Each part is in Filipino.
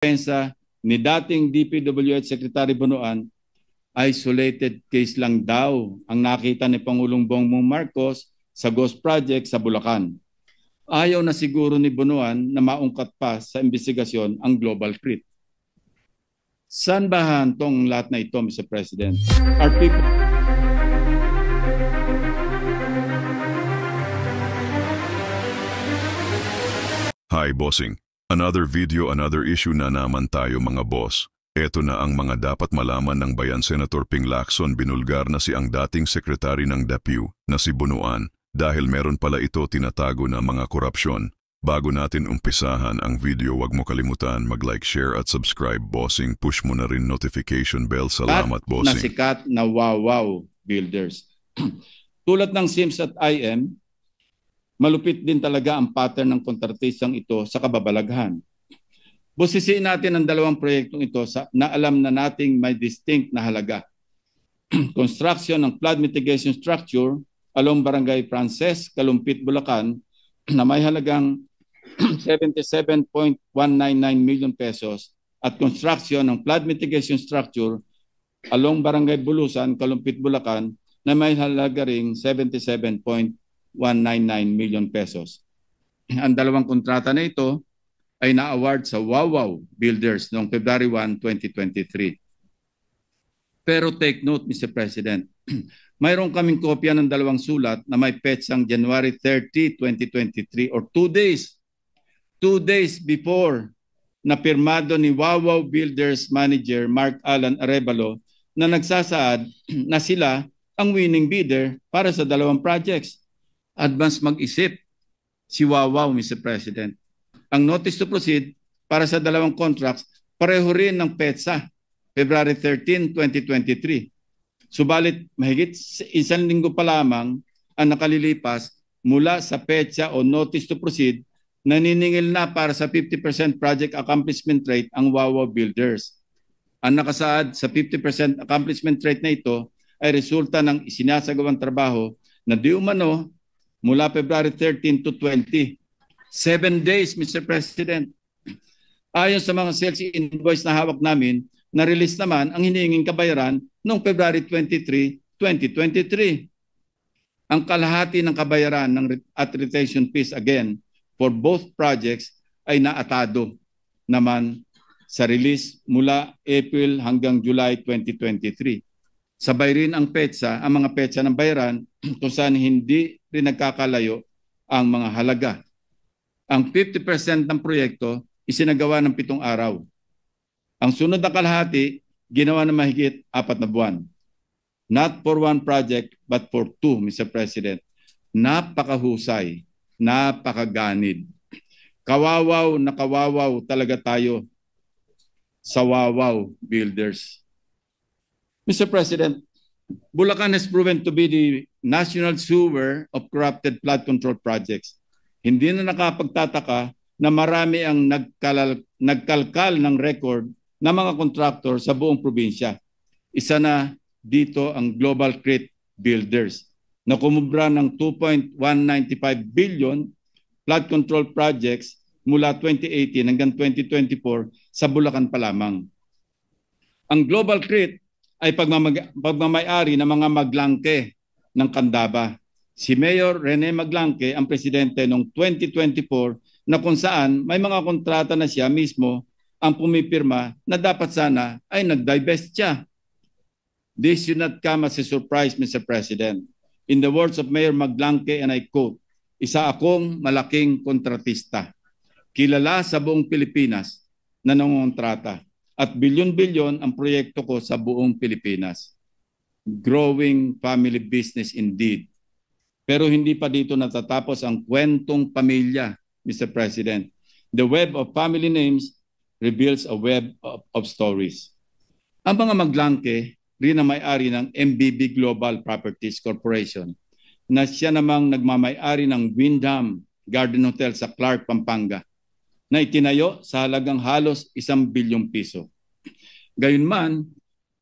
depensa ni dating DPWH Secretary Bunuan, isolated case lang daw ang nakita ni Pangulong Bongbong Marcos sa ghost project sa Bulacan. Ayaw na siguro ni Bunuan na maungkat pa sa investigasyon ang Global CRIT. Saan ba tong lahat na ito, Mr. President? Our people... Hi, bossing. Another video, another issue na naman tayo mga boss. Ito na ang mga dapat malaman ng bayan. Senator Ping Lacson binulgar na si ang dating sekretary ng DAPU na si Bunuan dahil meron pala ito tinatago na mga korupsyon. Bago natin umpisahan ang video, wag mo kalimutan mag-like, share at subscribe, bossing. Push mo na rin notification bell. Salamat, bossing. Nasikat na wow builders. Tulad ng SIMS at IM, malupit din talaga ang pattern ng kontratistang ito sa kababalaghan. Busisiin natin ang dalawang proyektong ito na alam na nating may distinct na halaga. Construction ng flood mitigation structure along Barangay Frances, Kalumpit, Bulacan na may halagang 77.199 million pesos at construction ng flood mitigation structure along Barangay Bulusan, Kalumpit, Bulacan na may halaga ring 77.199 million pesos. Ang dalawang kontrata na ito ay na-award sa Wow Builders noong February 1, 2023. Pero take note, Mr. President, mayroon kaming kopya ng dalawang sulat na may petsang January 30, 2023 or 2 days before na pirmado ni Wow Builders Manager Mark Alan Arevalo na nagsasaad na sila ang winning bidder para sa dalawang projects. Advance mag-isip si Wow, Mr. President. Ang notice to proceed para sa dalawang contracts, pareho rin ng petsa, February 13, 2023. Subalit mahigit isang linggo pa lamang ang nakalilipas mula sa petsa o notice to proceed, naniningil na para sa 50% project accomplishment rate ang Wow Builders. Ang nakasaad sa 50% accomplishment rate na ito ay resulta ng isinasagawang trabaho na di umano mula February 13 to 20. 7 days, Mr. President. Ayon sa mga sales invoice na hawak namin, na-release naman ang hinihinging kabayaran noong February 23, 2023. Ang kalahati ng kabayaran at retention fees again for both projects ay naatado naman sa release mula April hanggang July 2023. Sabay rin ang mga petsa ng bayaran kung saan hindi rin nagkakalayo ang mga halaga. Ang 50% ng proyekto isinagawa ng 7 araw. Ang sunod na kalahati, ginawa ng mahigit 4 na buwan. Not for one project, but for 2, Mr. President. Napakahusay, napakaganid. Kawawaw na kawawaw talaga tayo sa Wow Builders. Mr. President, Bulacan has proven to be the national sewer of corrupted flood control projects. Hindi na nakapagtataka na marami ang nagkalkal ng record ng mga kontraktor sa buong probinsya. Isa na dito ang Global CRIT Builders na kumubra ng 2.195 billion flood control projects mula 2018 hanggang 2024 sa Bulacan pa lamang. Ang Global CRIT ay pagmamayari ng mga maglangke ng Candaba. Si Mayor Rene Maglangke ang presidente noong 2024 na kung saan may mga kontrata na siya mismo ang pumipirma na dapat sana ay nag-divest siya. This should not come as a surprise, Mr. President. In the words of Mayor Maglangke, and I quote, "Isa akong malaking kontratista. Kilala sa buong Pilipinas na nangongontrata at bilyon-bilyon ang proyekto ko sa buong Pilipinas. Growing family business indeed." Pero hindi pa dito natatapos ang kwentong pamilya, Mr. President. The web of family names reveals a web of stories. Ang mga Maglangke rin ang may-ari ng MBB Global Properties Corporation na siya namang nagmamay-ari ng Windham Garden Hotel sa Clark, Pampanga na itinayo sa halagang halos 1 bilyong piso. Gayunman,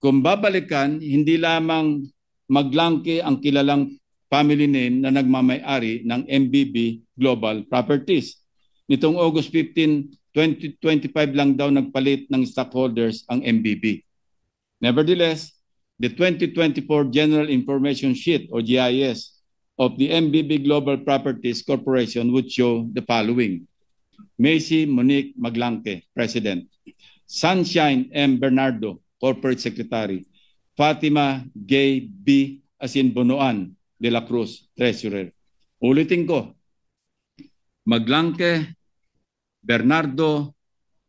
kung babalikan, hindi lamang Maglangke ang kilalang family name na nagmamay-ari ng MBB Global Properties. Nitong August 15, 2025 lang daw nagpalit ng stockholders ang MBB. Nevertheless, the 2024 General Information Sheet or GIS of the MBB Global Properties Corporation would show the following. Macy Monique Maglanque, President. Sunshine M. Bernardo, Corporate Secretary. Fatima Gay B. Bonoan de la Cruz, Treasurer. Ulitin ko, Maglanque, Bernardo,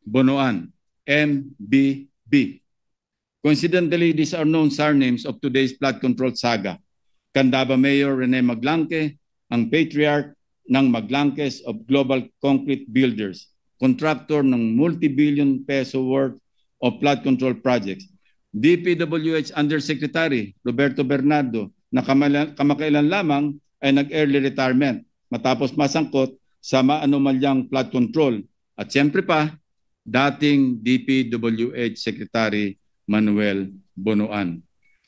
Bonoan, MBB. Coincidentally, these are known surnames of today's flood control saga. Candaba Mayor Rene Maglanque, ang patriarch ng Maglanques of Global Concrete Builders, contractor ng multi-billion peso worth of flood control projects. DPWH Undersecretary Roberto Bernardo, na kamakailan lamang ay nag-early retirement matapos masangkot sa maanomalyang flood control. At siyempre pa, dating DPWH Secretary Manuel Bonoan.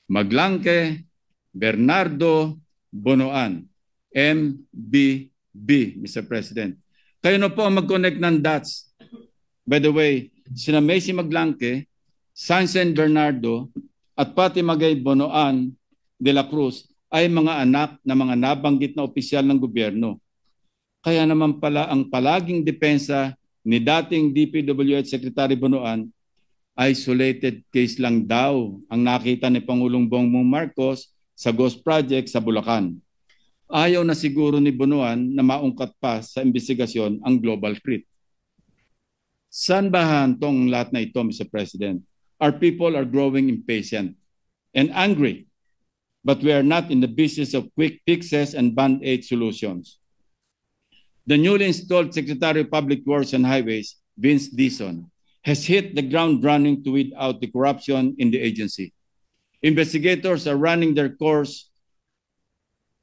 Maglanque, Bernardo, Bonoan, MBB, Mr. President. Kayo na po ang mag-connect ng dots. By the way, sina Macy Maglanque, Sunshine Bernardo, at pati Magay Bonoan de la Cruz ay mga anak na mga nabanggit na opisyal ng gobyerno. Kaya naman pala ang palaging depensa ni dating DPWH Secretary Bonoan, isolated case lang daw ang nakita ni Pangulong Bongbong Marcos sa Ghost Project sa Bulacan. Ayaw na siguro ni Bonoan na maungkat pa sa investigasyon ang global threat. Saan ba hantong lahat na ito, Mr. President? Our people are growing impatient and angry, but we are not in the business of quick fixes and band-aid solutions. The newly installed Secretary of Public Works and Highways, Vince Dizon, has hit the ground running to weed out the corruption in the agency. Investigators are running their course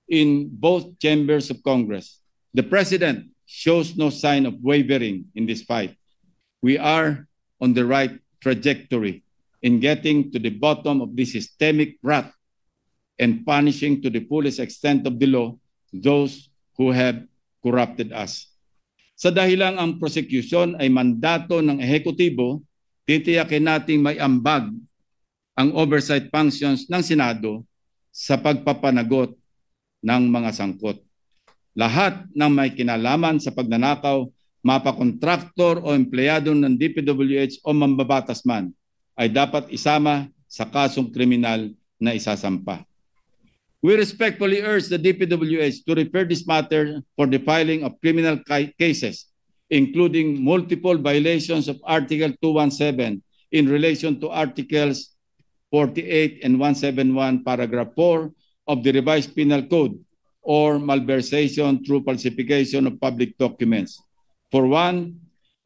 in both chambers of Congress. The President shows no sign of wavering in this fight. We are on the right trajectory in getting to the bottom of this systemic rot and punishing to the fullest extent of the law those who have corrupted us. Sa dahilang ang prosecution ay mandato ng ehekutibo, titiyakin nating may ambag ang oversight functions ng Senado sa pagpapanagot ng mga sangkot. Lahat ng may kinalaman sa pagnanakaw, mapakontraktor o empleyado ng DPWH o mambabatas man, ay dapat isama sa kasong kriminal na isasampa. We respectfully urge the DPWH to refer this matter for the filing of criminal cases, including multiple violations of Article 217 in relation to Articles 48 and 171, Paragraph 4 of the Revised Penal Code, or malversation through falsification of public documents. For one,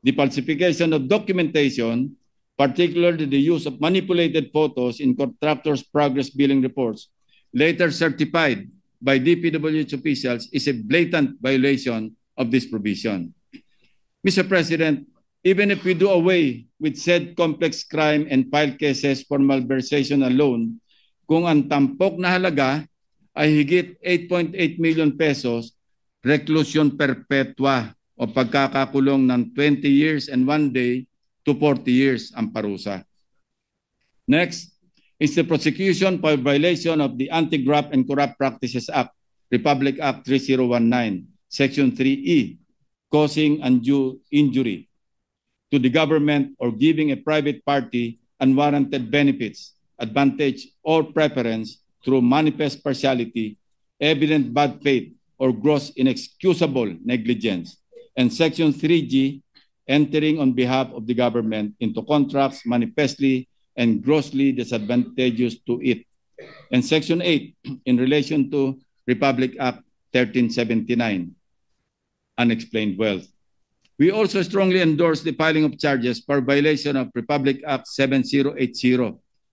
the falsification of documentation, particularly the use of manipulated photos in contractors' progress billing reports, later certified by DPWH officials, is a blatant violation of this provision. Mr. President, even if we do away with said complex crime and file cases for malversation alone, kung ang tampok na halaga ay higit 8.8 million pesos, reclusion perpetua o pagkakakulong ng 20 years and 1 day to 40 years ang parusa. Next is the prosecution for violation of the Anti-Graft and Corrupt Practices Act, Republic Act 3019, Section 3E, causing undue injury to the government or giving a private party unwarranted benefits, advantage, or preference through manifest partiality, evident bad faith, or gross inexcusable negligence. And Section 3G, entering on behalf of the government into contracts manifestly and grossly disadvantageous to it. And Section 8, in relation to Republic Act 1379, unexplained wealth. We also strongly endorse the filing of charges for violation of Republic Act 7080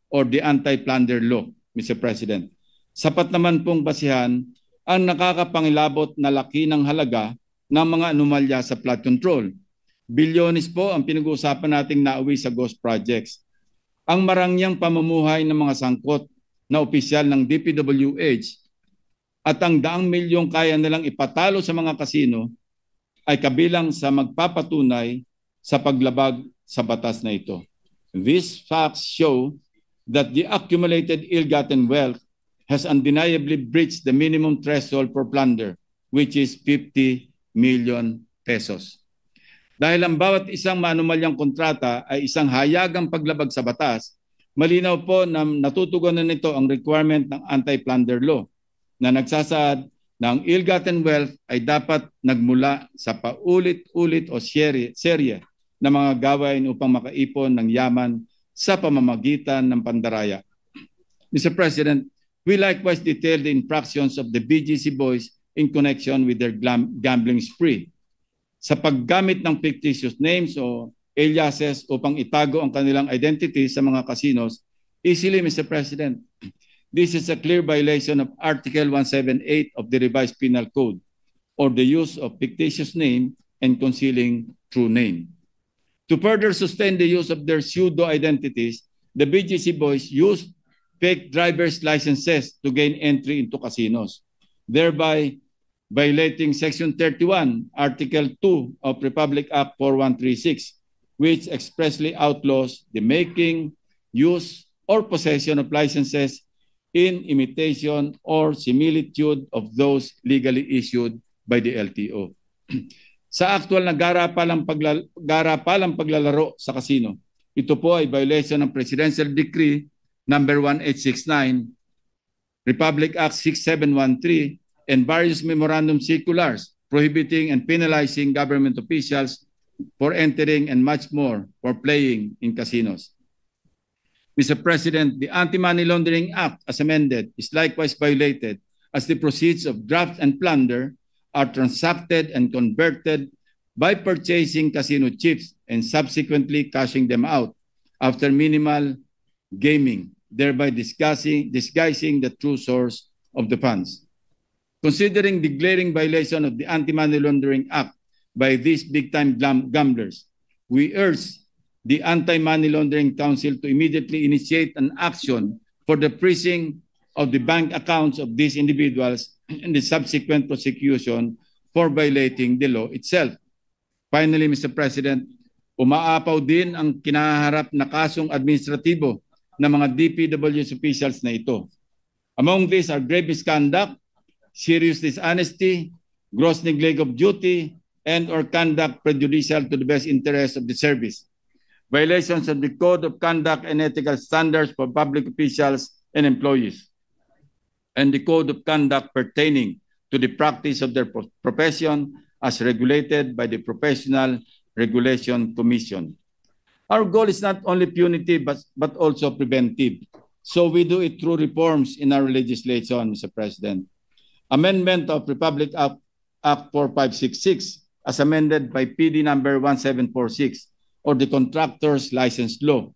or the Anti-Plunder Law, Mr. President. Sapat naman pong basihan ang nakakapangilabot na laki ng halaga ng mga anomalya sa flood control. Bilyones po ang pinag-uusapan nating nauwi sa ghost projects. Ang marangyang pamumuhay ng mga sangkot na opisyal ng DPWH at ang daang milyong kaya nilang ipatalo sa mga kasino ay kabilang sa magpapatunay sa paglabag sa batas na ito. These facts show that the accumulated ill-gotten wealth has undeniably breached the minimum threshold for plunder, which is 50 million pesos. Dahil ang bawat isang maanumalyang kontrata ay isang hayagang paglabag sa batas, malinaw po na natutugunan nito ang requirement ng anti-plunder law na nagsasaad na ang ill-gotten wealth ay dapat nagmula sa paulit-ulit o serye na mga gawain upang makaipon ng yaman sa pamamagitan ng pandaraya. Mr. President, we likewise detailed the infractions of the BGC boys in connection with their gambling spree. Sa paggamit ng fictitious names o aliases upang itago ang kanilang identity sa mga casinos, easily, Mr. President, this is a clear violation of Article 178 of the Revised Penal Code, or the use of fictitious name and concealing true name. To further sustain the use of their pseudo-identities, the BGC boys used fake driver's licenses to gain entry into casinos, thereby violating Section 31, Article 2 of Republic Act 4136, which expressly outlaws the making, use, or possession of licenses in imitation or similitude of those legally issued by the LTO. Sa actual na garapalang paglalaro sa kasino, ito po ay violation ng Presidential Decree number 1869, Republic Act 6713, and various memorandum circulars prohibiting and penalizing government officials for entering and much more for playing in casinos. Mr. President, the Anti-Money Laundering Act as amended is likewise violated as the proceeds of graft and plunder are transacted and converted by purchasing casino chips and subsequently cashing them out after minimal gaming, thereby disguising the true source of the funds. Considering the glaring violation of the Anti-Money Laundering Act by these big-time gamblers, we urge the Anti-Money Laundering Council to immediately initiate an action for the freezing of the bank accounts of these individuals and the subsequent prosecution for violating the law itself. Finally, Mr. President, umaapaw din ang kinaharap na kasong administratibo ng mga DPWH officials na ito. Among these are grave misconduct, serious dishonesty, gross neglect of duty, and or conduct prejudicial to the best interest of the service, violations of the Code of Conduct and Ethical Standards for public officials and employees, and the Code of Conduct pertaining to the practice of their profession as regulated by the Professional Regulation Commission. Our goal is not only punitive but also preventive. So we do it through reforms in our legislation, Mr. President. Amendment of Republic Act 4566 as amended by PD number 1746 or the Contractors License Law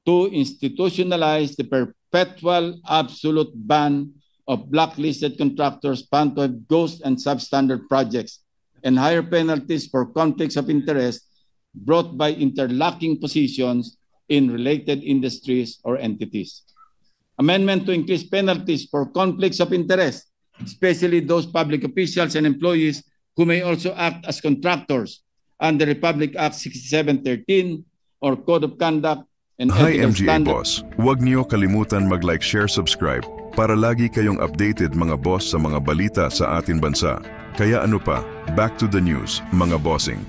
to institutionalize the perpetual absolute ban of blacklisted contractors found to have ghost and substandard projects and higher penalties for conflicts of interest brought by interlocking positions in related industries or entities. Amendment to increase penalties for conflicts of interest, especially those public officials and employees who may also act as contractors under Republic Act 6713 or Code of Conduct and Hi Ethical MGA Standards. Boss, huwag niyo kalimutan mag-like, share, subscribe para lagi kayong updated mga boss sa mga balita sa ating bansa. Kaya ano pa, back to the news, mga bossing.